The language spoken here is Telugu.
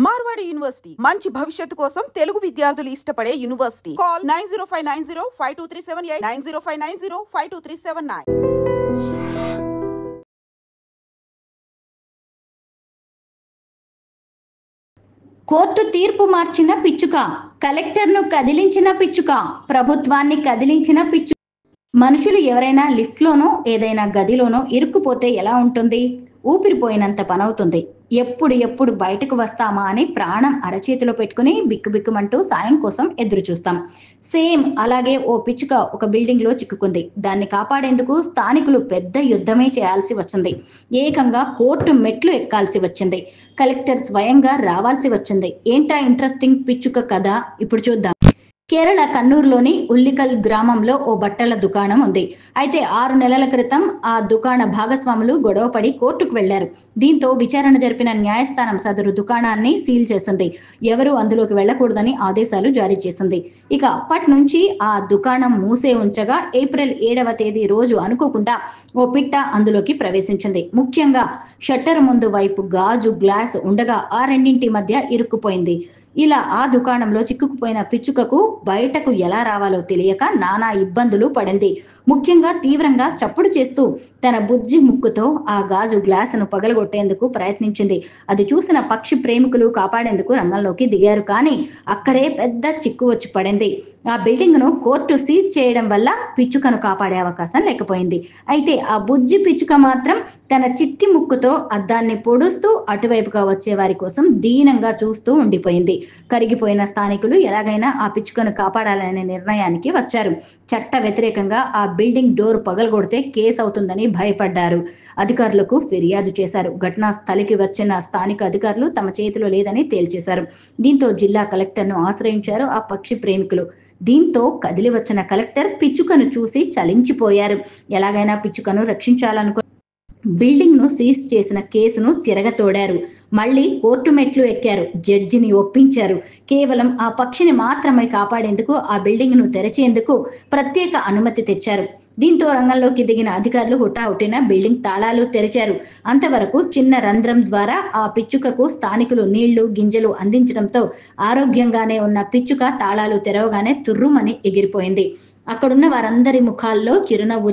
మార్వాడి యూనివర్సిటీ మంచి భవిష్యత్తు కోసం తెలుగు విద్యార్థులు ఇష్టపడే యూనివర్సిటీ. కాల్ 9059052378 9059052379. కోర్టు తీర్పు మార్చిన పిచ్చుక, కలెక్టర్ను కదిలించిన పిచ్చుక, ప్రభుత్వాన్ని కదిలించిన పిచ్చుక. మనుషులు ఎవరైనా లిఫ్ట్లోనో ఏదైనా గదిలోనో ఇరుక్కుపోతే ఎలా ఉంటుంది? ఊపిరిపోయినంత పనవుతుంది. ఎప్పుడు బయటకు వస్తామా అని ప్రాణం అరచేతిలో పెట్టుకుని బిక్కుబిక్కుమంటూ సాయం కోసం ఎదురు చూస్తాం. సేమ్ అలాగే ఓ పిచ్చుక ఒక బిల్డింగ్ లో చిక్కుకుంది. దాన్ని కాపాడేందుకు స్థానికులు పెద్ద యుద్ధమే చేయాల్సి వచ్చింది. ఏకంగా కోర్టు మెట్లు ఎక్కాల్సి వచ్చింది. కలెక్టర్ స్వయంగా రావాల్సి వచ్చింది. ఏంటా ఇంట్రెస్టింగ్ పిచ్చుక కథ? ఇప్పుడు చూద్దాం. కేరళ కన్నూరులోని ఉల్లికల్ గ్రామంలో ఓ బట్టల దుకాణం ఉంది. అయితే 6 నెలల క్రితం ఆ దుకాణ భాగస్వాములు గొడవపడి కోర్టుకు వెళ్లారు. దీంతో విచారణ జరిపిన న్యాయస్థానం సదరు దుకాణాన్ని సీల్ చేసింది. ఎవరూ అందులోకి వెళ్లకూడదని ఆదేశాలు జారీ చేసింది. ఇక అప్పటి నుంచి ఆ దుకాణం మూసే ఉంచగా ఏప్రిల్ 7వ తేదీ రోజు అనుకోకుండా ఓ పిట్ట అందులోకి ప్రవేశించింది. ముఖ్యంగా షట్టర్ ముందు వైపు గాజు గ్లాస్ ఉండగా ఆ రెండింటి మధ్య ఇరుక్కుపోయింది. ఇలా ఆ దుకాణంలో చిక్కుకుపోయిన పిచ్చుకకు బయటకు ఎలా రావాలో తెలియక నానా ఇబ్బందులు పడింది. ముఖ్యంగా తీవ్రంగా చప్పుడు చేస్తూ తన బుజ్జి ముక్కుతో ఆ గాజు గ్లాసును పగలగొట్టేందుకు ప్రయత్నించింది. అది చూసిన పక్షి ప్రేమికులు కాపాడేందుకు రంగంలోకి దిగారు. కానీ అక్కడే పెద్ద చిక్కు వచ్చి పడింది. ఆ బిల్డింగ్ ను కోర్టు సీజ్ చేయడం వల్ల పిచ్చుకను కాపాడే అవకాశం లేకపోయింది. అయితే ఆ బుజ్జి పిచ్చుక మాత్రం తన చిట్టి ముక్కుతో అద్దాన్ని పొడుస్తూ అటువైపుగా వచ్చే వారి కోసం దీనంగా చూస్తూ ఉండిపోయింది. కరిగిపోయిన స్థానికులు ఎలాగైనా ఆ పిచ్చుకను కాపాడాలనే నిర్ణయానికి వచ్చారు. చట్ట వ్యతిరేకంగా ఆ బిల్డింగ్ డోర్ పగలగొడితే కేసు అవుతుందని భయపడ్డారు. అధికారులకు ఫిర్యాదు చేశారు. ఘటనా స్థలికి వచ్చిన స్థానిక అధికారులు తమ చేతిలో లేదని తేల్చేశారు. దీంతో జిల్లా కలెక్టర్ను ఆశ్రయించారు ఆ పక్షి ప్రేమికులు. దీంతో కదిలి వచ్చిన కలెక్టర్ పిచ్చుకను చూసి చలించిపోయారు. ఎలాగైనా పిచ్చుకను రక్షించాలనుకున్న బిల్డింగ్ ను సీజ్ చేసిన కేసును తిరగతోడారు. మళ్ళీ కోర్టు మెట్లు ఎక్కారు. జడ్జిని ఒప్పించారు. కేవలం ఆ పక్షిని మాత్రమే కాపాడేందుకు ఆ బిల్డింగ్ ను తెరిచేందుకు ప్రత్యేక అనుమతి తెచ్చారు. దీంతో రంగంలోకి దిగిన అధికారులు హుటాహుటిన బిల్డింగ్ తాళాలు తెరిచారు. అంతవరకు చిన్న రంధ్రం ద్వారా ఆ పిచ్చుకకు స్థానికులు నీళ్లు గింజలు అందించడంతో ఆరోగ్యంగానే ఉన్న పిచ్చుక తాళాలు తెరవగానే తుర్రుమని ఎగిరిపోయింది. అక్కడున్న వారందరి ముఖాల్లో చిరునవ్వు